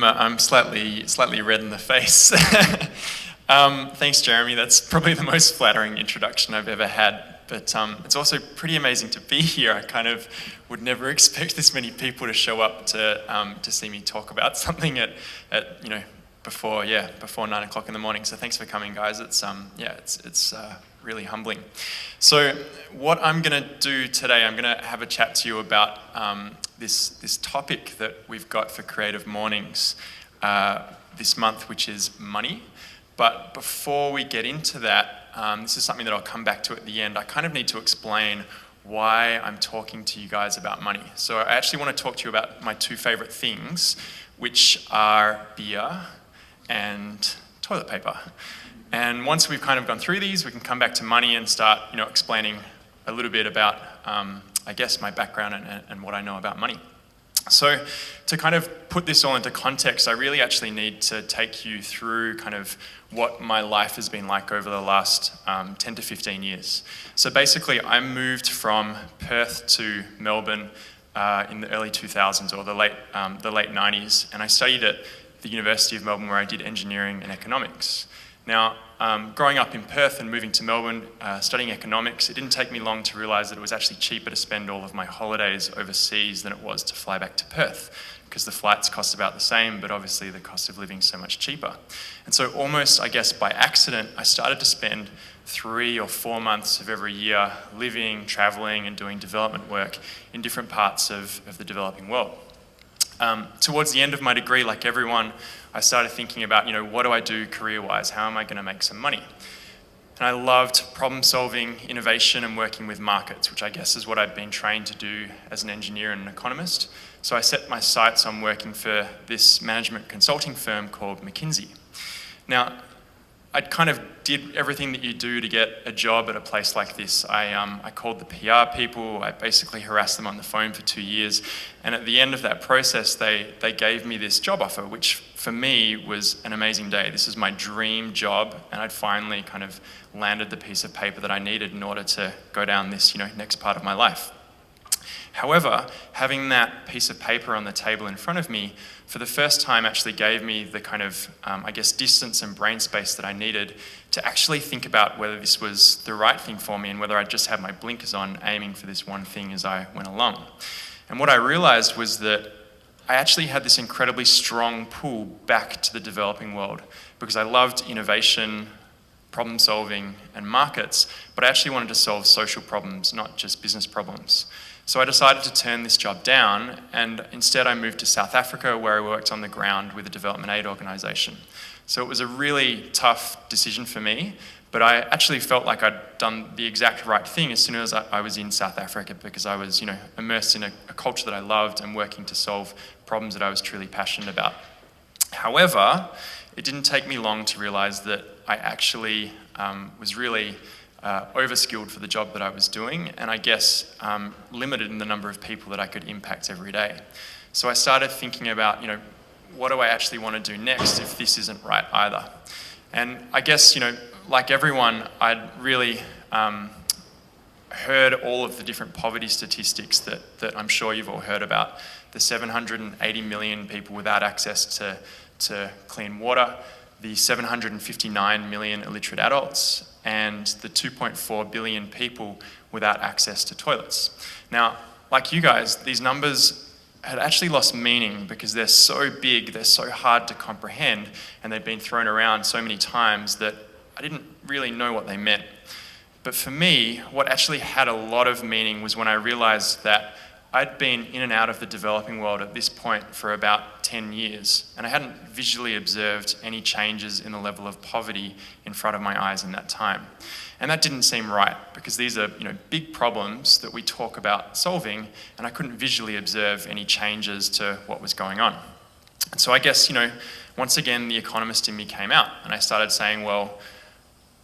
I'm slightly red in the face. Thanks, Jeremy. That's probably the most flattering introduction I've ever had. But it's also pretty amazing to be here. I kind of would never expect this many people to show up to see me talk about something at before 9 o'clock in the morning. So thanks for coming, guys. It's really humbling. So what I'm going to do today, I'm going to have a chat to you about this topic that we've got for Creative Mornings this month, which is money. But before we get into that, this is something that I'll come back to at the end. I kind of need to explain why I'm talking to you guys about money. So I actually want to talk to you about my two favorite things, which are beer and toilet paper. And once we've kind of gone through these, we can come back to money and start, explaining a little bit about, I guess, my background and what I know about money. So to kind of put this all into context, I really actually need to take you through kind of what my life has been like over the last 10 to 15 years. So basically, I moved from Perth to Melbourne in the early 2000s or the late 90s, and I studied at the University of Melbourne where I did engineering and economics. Now, growing up in Perth and moving to Melbourne, studying economics, it didn't take me long to realise that it was actually cheaper to spend all of my holidays overseas than it was to fly back to Perth, because the flights cost about the same, but obviously the cost of living is so much cheaper. And so almost, I guess, by accident, I started to spend 3 or 4 months of every year living, travelling, and doing development work in different parts of the developing world. Towards the end of my degree, like everyone, I started thinking about, what do I do career-wise? How am I going to make some money? And I loved problem-solving, innovation, and working with markets, which I guess is what I'd been trained to do as an engineer and an economist. So I set my sights on working for this management consulting firm called McKinsey. Now, I kind of did everything that you do to get a job at a place like this. I called the PR people, I basically harassed them on the phone for 2 years, and at the end of that process, they gave me this job offer, which for me was an amazing day. This is my dream job, and I'd finally kind of landed the piece of paper that I needed in order to go down this, next part of my life. However, having that piece of paper on the table in front of me for the first time actually gave me the kind of, distance and brain space that I needed to actually think about whether this was the right thing for me and whether I'd just had my blinkers on aiming for this one thing as I went along. And what I realized was that I actually had this incredibly strong pull back to the developing world because I loved innovation, problem solving, and markets, but I actually wanted to solve social problems, not just business problems. So I decided to turn this job down, and instead I moved to South Africa, where I worked on the ground with a development aid organisation. So it was a really tough decision for me, but I actually felt like I'd done the exact right thing as soon as I was in South Africa, because I was, immersed in a culture that I loved and working to solve problems that I was truly passionate about. However, it didn't take me long to realise that I actually was really overskilled for the job that I was doing, and I guess limited in the number of people that I could impact every day. So I started thinking about, what do I actually want to do next if this isn't right either? And I guess, like everyone, I'd really heard all of the different poverty statistics that I'm sure you've all heard about. The 780 million people without access to clean water, the 759 million illiterate adults, and the 2.4 billion people without access to toilets. Now, like you guys, these numbers had actually lost meaning because they're so big, they're so hard to comprehend, and they've been thrown around so many times that I didn't really know what they meant. But for me, what actually had a lot of meaning was when I realized that I'd been in and out of the developing world at this point for about 10 years, and I hadn't visually observed any changes in the level of poverty in front of my eyes in that time. And that didn't seem right, because these are big problems that we talk about solving, and I couldn't visually observe any changes to what was going on. And so I guess, once again, the economist in me came out, and I started saying, well,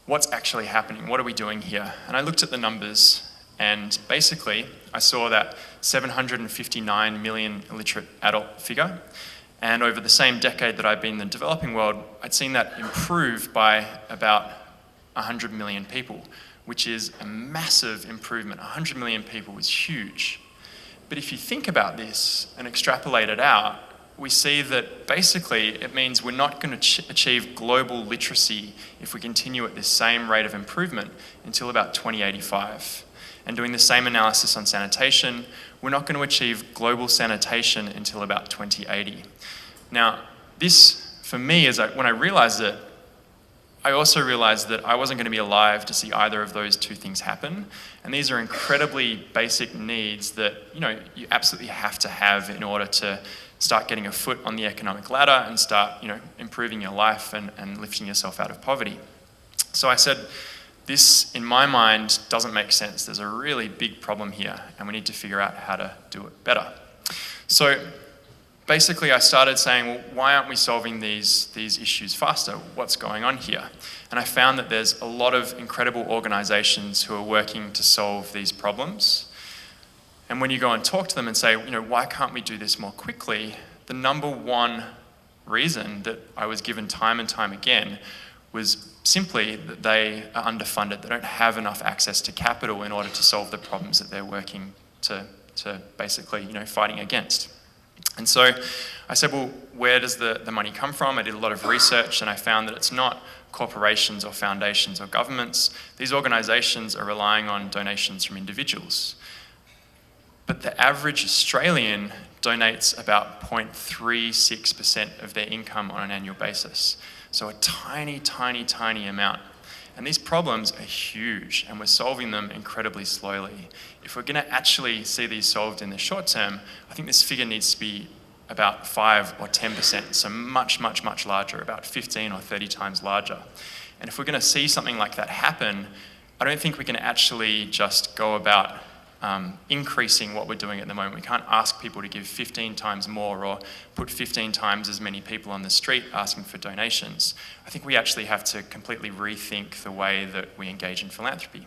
what's actually happening? What are we doing here? And I looked at the numbers, and basically I saw that 759 million illiterate adult figure, and over the same decade that I've been in the developing world, I'd seen that improve by about 100 million people, which is a massive improvement. 100 million people is huge. But if you think about this and extrapolate it out, we see that basically it means we're not going to achieve global literacy if we continue at this same rate of improvement until about 2085. And doing the same analysis on sanitation, we're not going to achieve global sanitation until about 2080. Now, this, for me, when I realized it, I also realized that I wasn't going to be alive to see either of those two things happen. And these are incredibly basic needs that, you absolutely have to have in order to start getting a foot on the economic ladder and start, improving your life and lifting yourself out of poverty. So I said, this, in my mind, doesn't make sense. There's a really big problem here, and we need to figure out how to do it better. So basically, I started saying, well, why aren't we solving these issues faster? What's going on here? And I found that there's a lot of incredible organizations who are working to solve these problems. And when you go and talk to them and say, why can't we do this more quickly? The number one reason that I was given time and time again was simply that they are underfunded. They don't have enough access to capital in order to solve the problems that they're working to basically, fighting against. And so I said, well, where does the money come from? I did a lot of research, and I found that it's not corporations or foundations or governments. These organizations are relying on donations from individuals. But the average Australian donates about 0.36% of their income on an annual basis. So a tiny, tiny, tiny amount. And these problems are huge, and we're solving them incredibly slowly. If we're going to actually see these solved in the short term, I think this figure needs to be about 5 or 10%, so much, much, much larger, about 15 or 30 times larger. And if we're going to see something like that happen, I don't think we can actually just go about increasing what we're doing at the moment. We can't ask people to give 15 times more or put 15 times as many people on the street asking for donations. I think we actually have to completely rethink the way that we engage in philanthropy.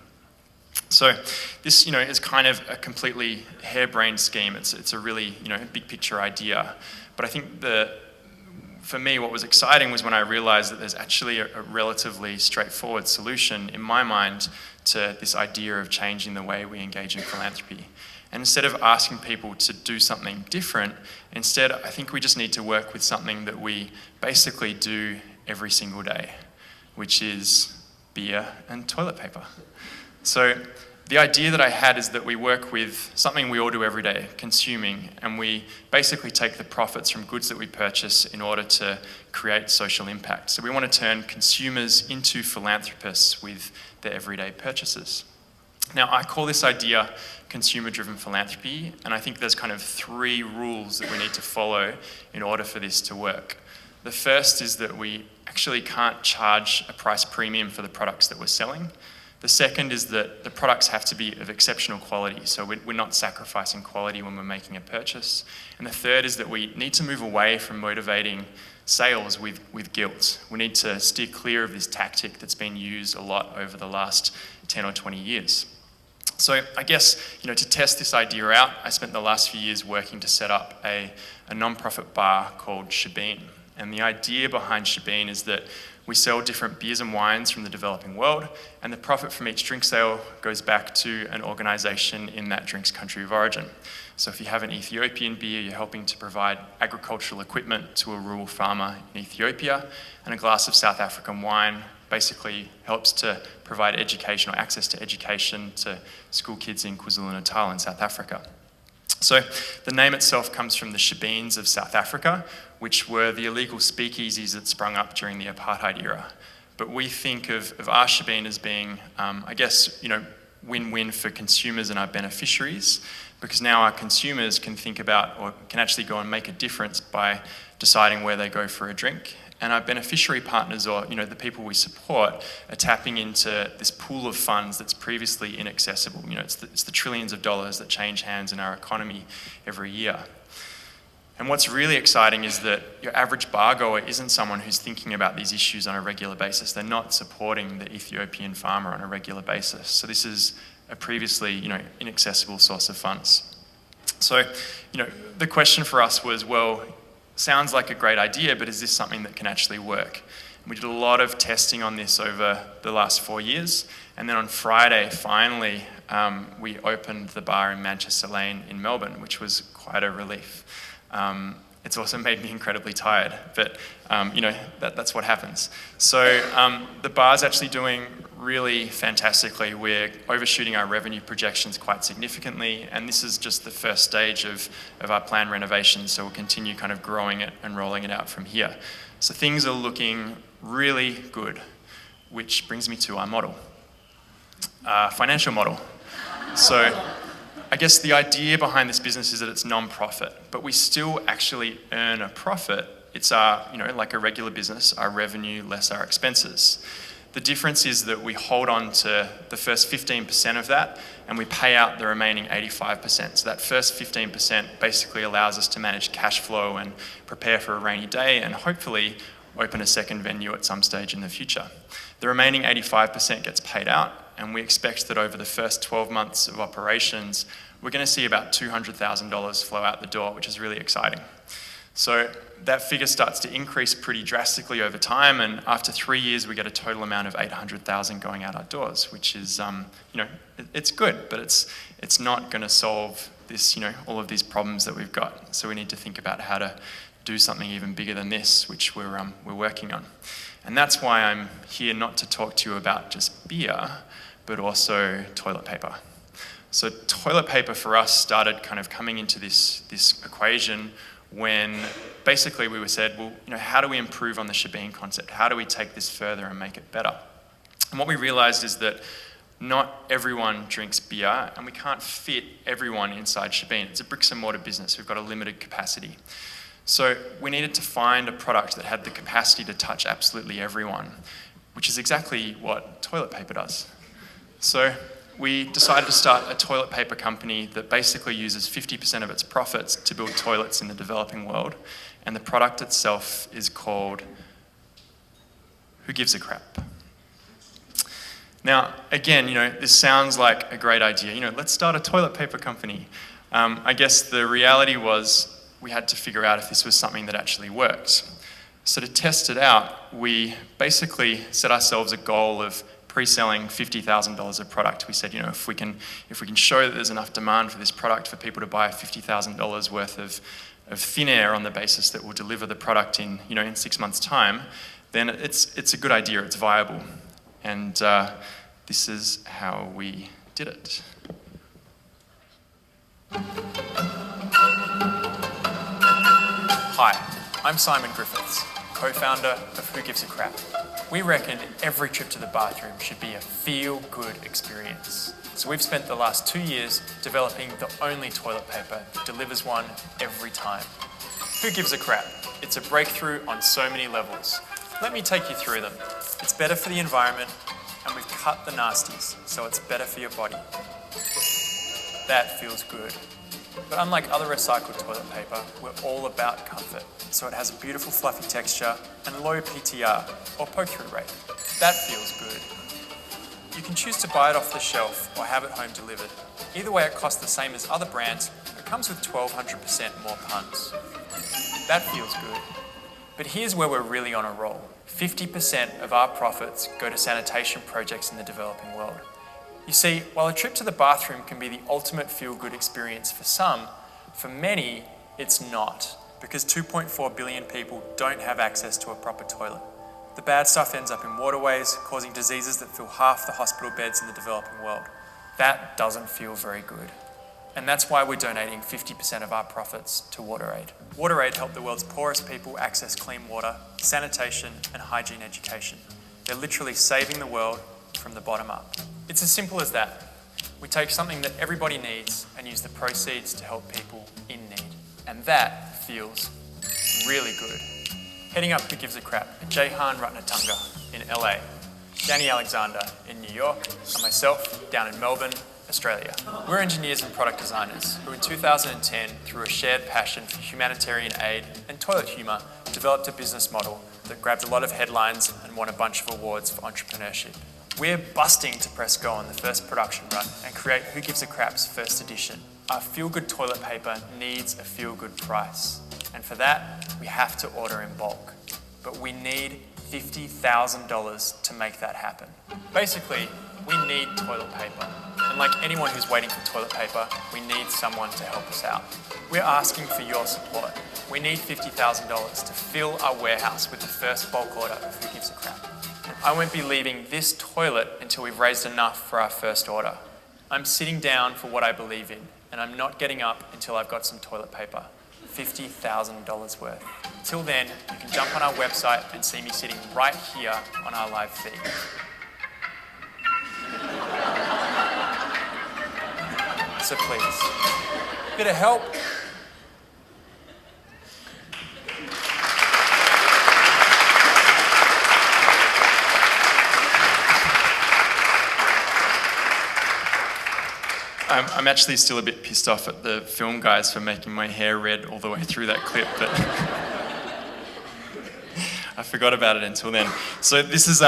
So this, is kind of a completely harebrained scheme. It's a really, big picture idea. But I think for me, what was exciting was when I realized that there's actually a relatively straightforward solution in my mind to this idea of changing the way we engage in philanthropy. And instead of asking people to do something different, instead, I think we just need to work with something that we basically do every single day, which is beer and toilet paper. So the idea that I had is that we work with something we all do every day, consuming, and we basically take the profits from goods that we purchase in order to create social impact. So we want to turn consumers into philanthropists with their everyday purchases. Now, I call this idea consumer-driven philanthropy, and I think there's kind of 3 rules that we need to follow in order for this to work. The first is that we actually can't charge a price premium for the products that we're selling. The second is that the products have to be of exceptional quality, so we're not sacrificing quality when we're making a purchase. And the third is that we need to move away from motivating sales with guilt. We need to steer clear of this tactic that's been used a lot over the last 10 or 20 years. So I guess, to test this idea out, I spent the last few years working to set up a non-profit bar called Shabeen. And the idea behind Shabeen is that we sell different beers and wines from the developing world, and the profit from each drink sale goes back to an organisation in that drink's country of origin. So if you have an Ethiopian beer, you're helping to provide agricultural equipment to a rural farmer in Ethiopia, and a glass of South African wine basically helps to provide education or access to education to school kids in KwaZulu-Natal in South Africa. So the name itself comes from the Shabeens of South Africa, which were the illegal speakeasies that sprung up during the apartheid era. But we think of our Shabeen as being, win-win for consumers and our beneficiaries, because now our consumers can think about, or can actually go and make a difference by deciding where they go for a drink. And our beneficiary partners, or the people we support, are tapping into this pool of funds that's previously inaccessible. It's the trillions of dollars that change hands in our economy every year. And what's really exciting is that your average bar goer isn't someone who's thinking about these issues on a regular basis. They're not supporting the Ethiopian farmer on a regular basis. So this is a previously, inaccessible source of funds. So, the question for us was, well, sounds like a great idea, but is this something that can actually work? And we did a lot of testing on this over the last 4 years. And then on Friday, finally, we opened the bar in Manchester Lane in Melbourne, which was quite a relief. It's also made me incredibly tired, but that's what happens. So the bar's actually doing really fantastically. We're overshooting our revenue projections quite significantly, and this is just the first stage of our planned renovation, so we'll continue kind of growing it and rolling it out from here. So things are looking really good, which brings me to our model, financial model. So I guess the idea behind this business is that it's non-profit, but we still actually earn a profit. It's our, like a regular business, our revenue less our expenses. The difference is that we hold on to the first 15% of that and we pay out the remaining 85%. So that first 15% basically allows us to manage cash flow and prepare for a rainy day and hopefully open a second venue at some stage in the future. The remaining 85% gets paid out, and we expect that over the first 12 months of operations, we're going to see about $200,000 flow out the door, which is really exciting. So that figure starts to increase pretty drastically over time, and after 3 years, we get a total amount of $800,000 going out our doors, which is, it's good, but it's not going to solve this, all of these problems that we've got. So we need to think about how to do something even bigger than this, which we're working on. And that's why I'm here not to talk to you about just beer, but also toilet paper. So toilet paper for us started kind of coming into this equation when basically we were said, well, how do we improve on the Shabeen concept? How do we take this further and make it better? And what we realized is that not everyone drinks beer, and we can't fit everyone inside Shabeen. It's a bricks and mortar business. We've got a limited capacity. So we needed to find a product that had the capacity to touch absolutely everyone, which is exactly what toilet paper does. So we decided to start a toilet paper company that basically uses 50% of its profits to build toilets in the developing world, and the product itself is called Who Gives a Crap? Now, again, this sounds like a great idea. Let's start a toilet paper company. I guess the reality was we had to figure out if this was something that actually worked. So to test it out, we basically set ourselves a goal of pre-selling $50,000 of product. We said, if we can show that there's enough demand for this product for people to buy $50,000 worth of thin air on the basis that we'll deliver the product in 6 months' time, then it's a good idea, it's viable. And this is how we did it. Hi, I'm Simon Griffiths, co-founder of Who Gives a Crap. We reckon every trip to the bathroom should be a feel-good experience. So we've spent the last 2 years developing the only toilet paper that delivers one every time. Who gives a crap? It's a breakthrough on so many levels. Let me take you through them. It's better for the environment, and we've cut the nasties, so it's better for your body. That feels good. But unlike other recycled toilet paper, we're all about comfort. So it has a beautiful fluffy texture and low PTR, or poke-through rate. That feels good. You can choose to buy it off the shelf or have it home delivered. Either way, it costs the same as other brands, but comes with 1,200% more puns. That feels good. But here's where we're really on a roll. 50% of our profits go to sanitation projects in the developing world. You see, while a trip to the bathroom can be the ultimate feel-good experience for some, for many, it's not, because 2.4 billion people don't have access to a proper toilet. The bad stuff ends up in waterways, causing diseases that fill half the hospital beds in the developing world. That doesn't feel very good. And that's why we're donating 50% of our profits to WaterAid. WaterAid help the world's poorest people access clean water, sanitation, and hygiene education. They're literally saving the world from the bottom up. It's as simple as that. We take something that everybody needs and use the proceeds to help people in need. And that feels really good. Heading up Who Gives a Crap, Jehan Ratnatunga in LA, Danny Alexander in New York, and myself down in Melbourne, Australia. We're engineers and product designers who in 2010, through a shared passion for humanitarian aid and toilet humour, developed a business model that grabbed a lot of headlines and won a bunch of awards for entrepreneurship. We're busting to press go on the first production run and create Who Gives a Crap's first edition. Our feel-good toilet paper needs a feel-good price. And for that, we have to order in bulk. But we need $50,000 to make that happen. Basically, we need toilet paper. And like anyone who's waiting for toilet paper, we need someone to help us out. We're asking for your support. We need $50,000 to fill our warehouse with the first bulk order of Who Gives a Crap. I won't be leaving this toilet until we've raised enough for our first order. I'm sitting down for what I believe in, and I'm not getting up until I've got some toilet paper. $50,000 worth. Till then, you can jump on our website and see me sitting right here on our live feed. So please, bit of help. I'm actually still a bit pissed off at the film guys for making my hair red all the way through that clip, but I forgot about it until then. So this is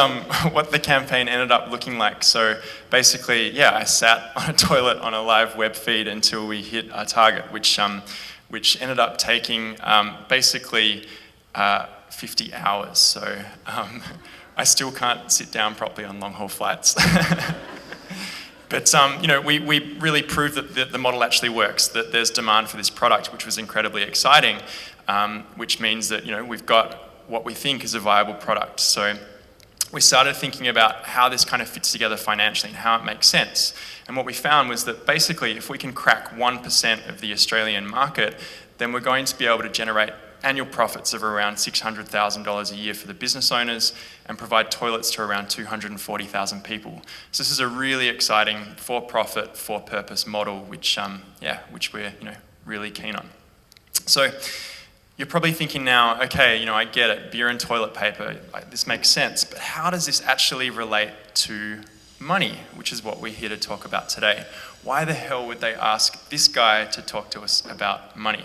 what the campaign ended up looking like. So basically, yeah, I sat on a toilet on a live web feed until we hit our target, which ended up taking basically 50 hours. So I still can't sit down properly on long haul flights. But we really proved that the model actually works, that there's demand for this product, which was incredibly exciting, which means that we've got what we think is a viable product. So we started thinking about how this kind of fits together financially and how it makes sense. And what we found was that basically if we can crack 1% of the Australian market, then we're going to be able to generate annual profits of around $600,000 a year for the business owners and provide toilets to around 240,000 people. So this is a really exciting for-profit, for-purpose model, which we're really keen on. So you're probably thinking now, okay, I get it, beer and toilet paper, this makes sense, but how does this actually relate to money, which is what we're here to talk about today? Why the hell would they ask this guy to talk to us about money?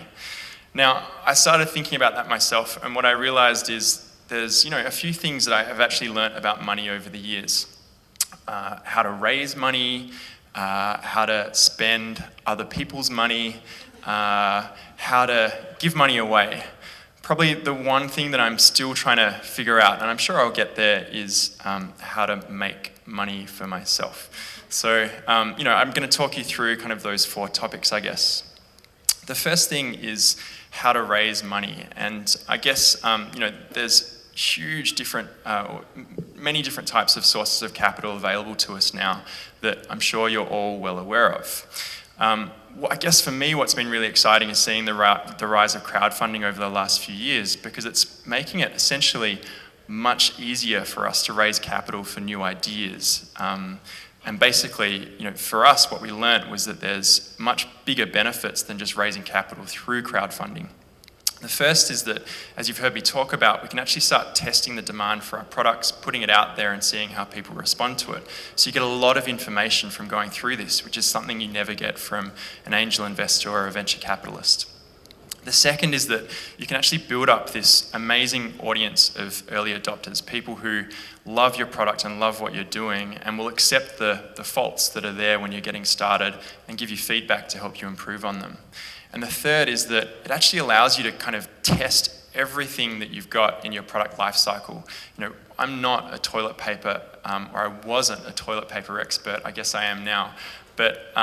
Now, I started thinking about that myself, and what I realized is there's a few things that I have actually learnt about money over the years. How to raise money, how to spend other people's money, how to give money away. Probably the one thing that I'm still trying to figure out, and I'm sure I'll get there, is how to make money for myself. So, I'm going to talk you through kind of those 4 topics, I guess. The first thing is how to raise money, and I guess there's many different types of sources of capital available to us now that I'm sure you're all well aware of. I guess for me, what's been really exciting is seeing the rise of crowdfunding over the last few years, because it's making it essentially much easier for us to raise capital for new ideas. And basically, for us, what we learned was that there's much bigger benefits than just raising capital through crowdfunding. The first is that, as you've heard me talk about, we can actually start testing the demand for our products, putting it out there and seeing how people respond to it. So you get a lot of information from going through this, which is something you never get from an angel investor or a venture capitalist. The second is that you can actually build up this amazing audience of early adopters, people who love your product and love what you're doing and will accept the faults that are there when you're getting started and give you feedback to help you improve on them. And the third is that it actually allows you to kind of test everything that you've got in your product life cycle. I'm not a toilet paper, or I wasn't a toilet paper expert, I guess I am now. But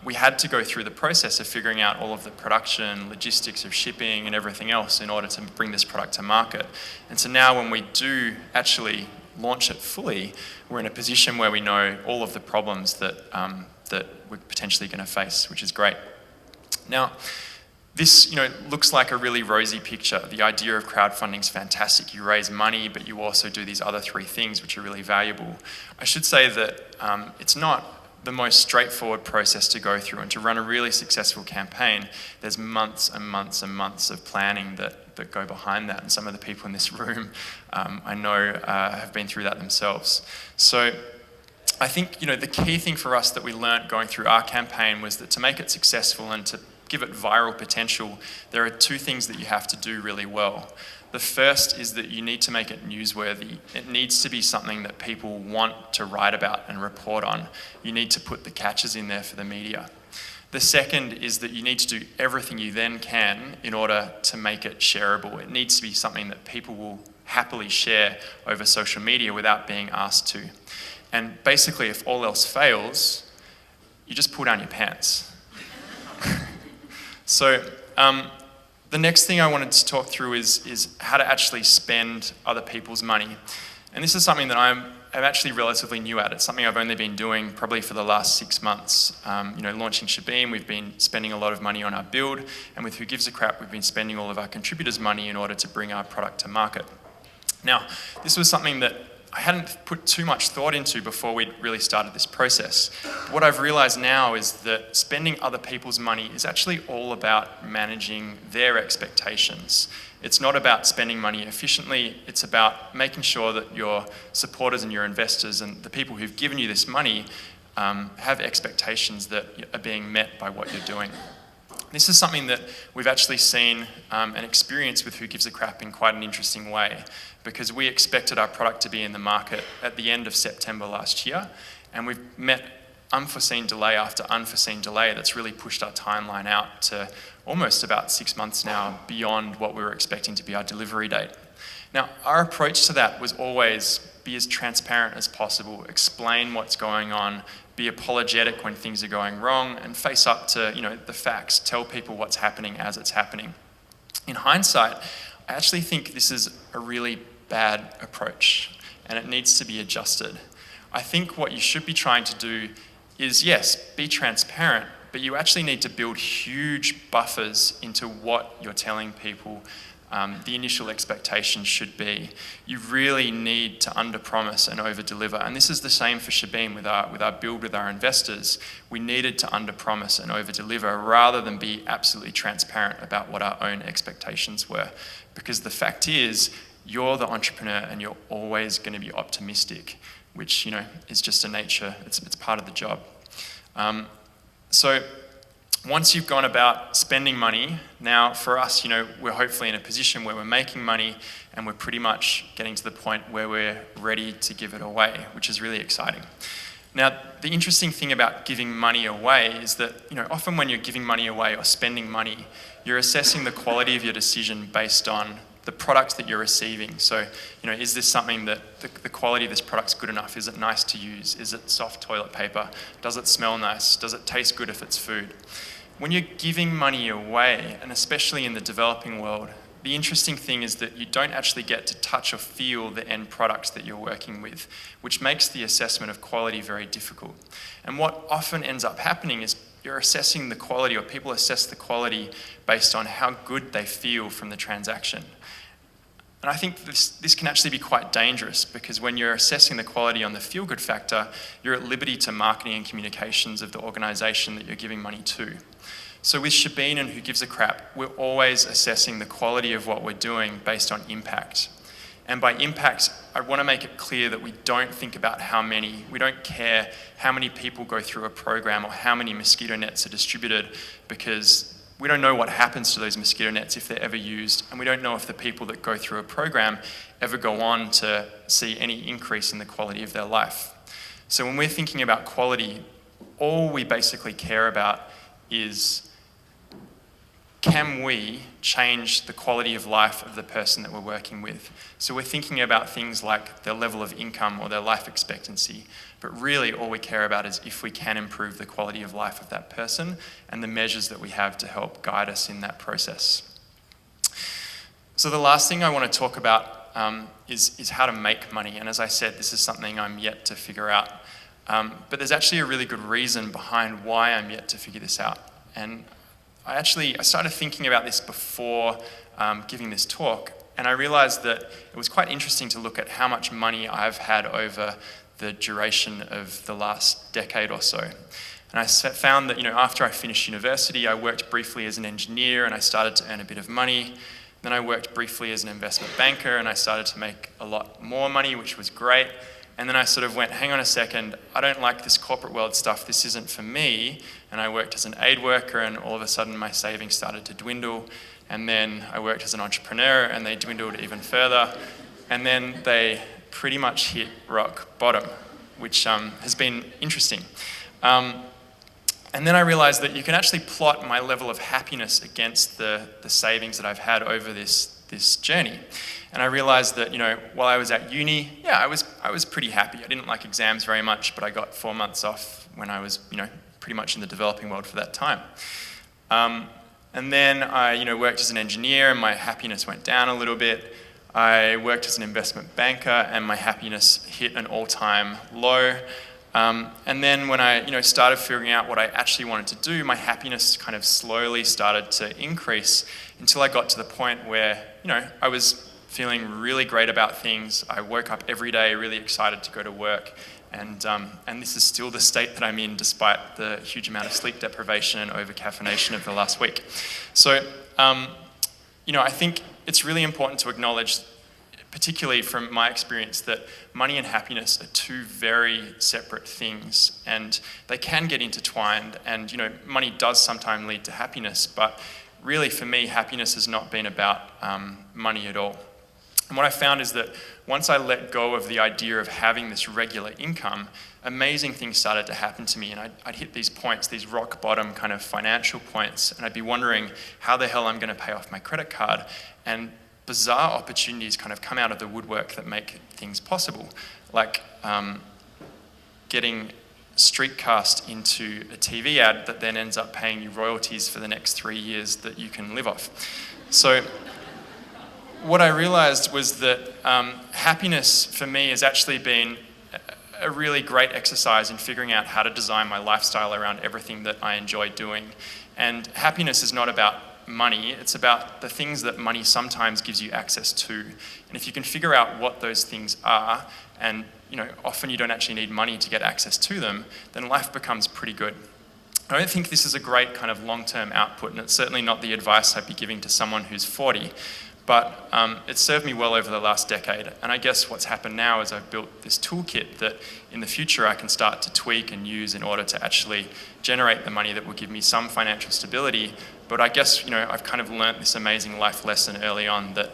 we had to go through the process of figuring out all of the production, logistics of shipping and everything else in order to bring this product to market. And so now when we do actually launch it fully, we're in a position where we know all of the problems that we're potentially going to face, which is great. Now, this looks like a really rosy picture. The idea of crowdfunding is fantastic. You raise money, but you also do these other 3 things which are really valuable. I should say that it's not the most straightforward process to go through, and to run a really successful campaign, there's months and months and months of planning that go behind that. And some of the people in this room, I know, have been through that themselves. So I think, the key thing for us that we learnt going through our campaign was that to make it successful and to give it viral potential, there are two things that you have to do really well. The first is that you need to make it newsworthy. It needs to be something that people want to write about and report on. You need to put the catches in there for the media. The second is that you need to do everything you then can in order to make it shareable. It needs to be something that people will happily share over social media without being asked to. And basically, if all else fails, you just pull down your pants. So, the next thing I wanted to talk through is how to actually spend other people's money. And this is something that I'm actually relatively new at. It's something I've only been doing probably for the last 6 months. Launching Shabeen, we've been spending a lot of money on our build, and with Who Gives a Crap, we've been spending all of our contributors' money in order to bring our product to market. Now, this was something that I hadn't put too much thought into before we'd really started this process. What I've realized now is that spending other people's money is actually all about managing their expectations. It's not about spending money efficiently, it's about making sure that your supporters and your investors and the people who've given you this money have expectations that are being met by what you're doing. This is something that we've actually seen and experienced with Who Gives a Crap in quite an interesting way, because we expected our product to be in the market at the end of September last year, and we've met unforeseen delay after unforeseen delay that's really pushed our timeline out to almost about 6 months now beyond what we were expecting to be our delivery date. Now, our approach to that was always be as transparent as possible, explain what's going on, be apologetic when things are going wrong, and face up to the facts, tell people what's happening as it's happening. In hindsight, I actually think this is a really bad approach, and it needs to be adjusted. I think what you should be trying to do is, yes, be transparent, but you actually need to build huge buffers into what you're telling people the initial expectations should be. You really need to under-promise and over-deliver. And this is the same for Shabeen with our build with our investors. We needed to under-promise and over-deliver rather than be absolutely transparent about what our own expectations were. Because the fact is, you're the entrepreneur and you're always going to be optimistic, which is just a nature, it's part of the job. So once you've gone about spending money, now for us, we're hopefully in a position where we're making money and we're pretty much getting to the point where we're ready to give it away, which is really exciting. Now, the interesting thing about giving money away is that, often when you're giving money away or spending money, you're assessing the quality of your decision based on the product that you're receiving. So, is this something that the quality of this product's good enough? Is it nice to use? Is it soft toilet paper? Does it smell nice? Does it taste good if it's food? When you're giving money away, and especially in the developing world, the interesting thing is that you don't actually get to touch or feel the end products that you're working with, which makes the assessment of quality very difficult. And what often ends up happening is you're assessing the quality, or people assess the quality based on how good they feel from the transaction. And I think this can actually be quite dangerous, because when you're assessing the quality on the feel-good factor, you're at liberty to marketing and communications of the organisation that you're giving money to. So with Shabeen and Who Gives a Crap, we're always assessing the quality of what we're doing based on impact. And by impact, I want to make it clear that we don't think about we don't care how many people go through a program or how many mosquito nets are distributed, because we don't know what happens to those mosquito nets if they're ever used, and we don't know if the people that go through a program ever go on to see any increase in the quality of their life. So when we're thinking about quality, all we basically care about is, can we change the quality of life of the person that we're working with? So we're thinking about things like their level of income or their life expectancy, but really all we care about is if we can improve the quality of life of that person and the measures that we have to help guide us in that process. So the last thing I want to talk about is how to make money. And as I said, this is something I'm yet to figure out. But there's actually a really good reason behind why I'm yet to figure this out. And I started thinking about this before giving this talk, And I realized that it was quite interesting to look at how much money I've had over the duration of the last decade or so. And I found that, after I finished university, I worked briefly as an engineer and I started to earn a bit of money. Then I worked briefly as an investment banker and I started to make a lot more money, which was great. And then I sort of went, hang on a second, I don't like this corporate world stuff, this isn't for me. And I worked as an aid worker and all of a sudden my savings started to dwindle. And then I worked as an entrepreneur and they dwindled even further. And then they pretty much hit rock bottom, which has been interesting. And then I realized that you can actually plot my level of happiness against the savings that I've had over this journey. And I realized that, while I was at uni, I was pretty happy. I didn't like exams very much, but I got 4 months off when I was, pretty much in the developing world for that time. And then I, worked as an engineer and my happiness went down a little bit. I worked as an investment banker and my happiness hit an all-time low. And then when I, started figuring out what I actually wanted to do, my happiness kind of slowly started to increase until I got to the point where, I was feeling really great about things. I woke up every day really excited to go to work. And this is still the state that I'm in despite the huge amount of sleep deprivation and over-caffeination of the last week. So, I think it's really important to acknowledge, particularly from my experience, that money and happiness are two very separate things and they can get intertwined, and money does sometimes lead to happiness, but really for me happiness has not been about money at all. And what I found is that once I let go of the idea of having this regular income, amazing things started to happen to me, and I'd hit these points, these rock bottom kind of financial points, and I'd be wondering how the hell I'm going to pay off my credit card, and bizarre opportunities kind of come out of the woodwork that make things possible, like getting street cast into a TV ad that then ends up paying you royalties for the next 3 years that you can live off. So what I realized was that happiness for me has actually been a really great exercise in figuring out how to design my lifestyle around everything that I enjoy doing. And happiness is not about money, it's about the things that money sometimes gives you access to. And if you can figure out what those things are, and often you don't actually need money to get access to them, then life becomes pretty good. I don't think this is a great kind of long-term output, and it's certainly not the advice I'd be giving to someone who's 40, but it's served me well over the last decade. And I guess what's happened now is I've built this toolkit that in the future I can start to tweak and use in order to actually generate the money that will give me some financial stability. But I guess, I've kind of learnt this amazing life lesson early on that,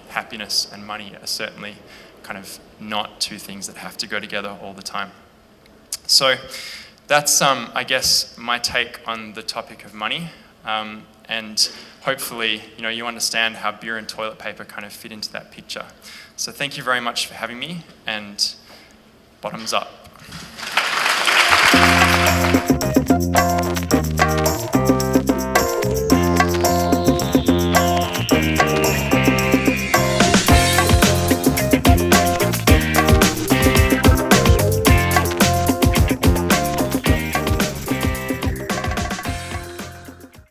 happiness and money are certainly kind of not two things that have to go together all the time. So that's, I guess, my take on the topic of money. And hopefully, you understand how beer and toilet paper kind of fit into that picture. So thank you very much for having me, and bottoms up.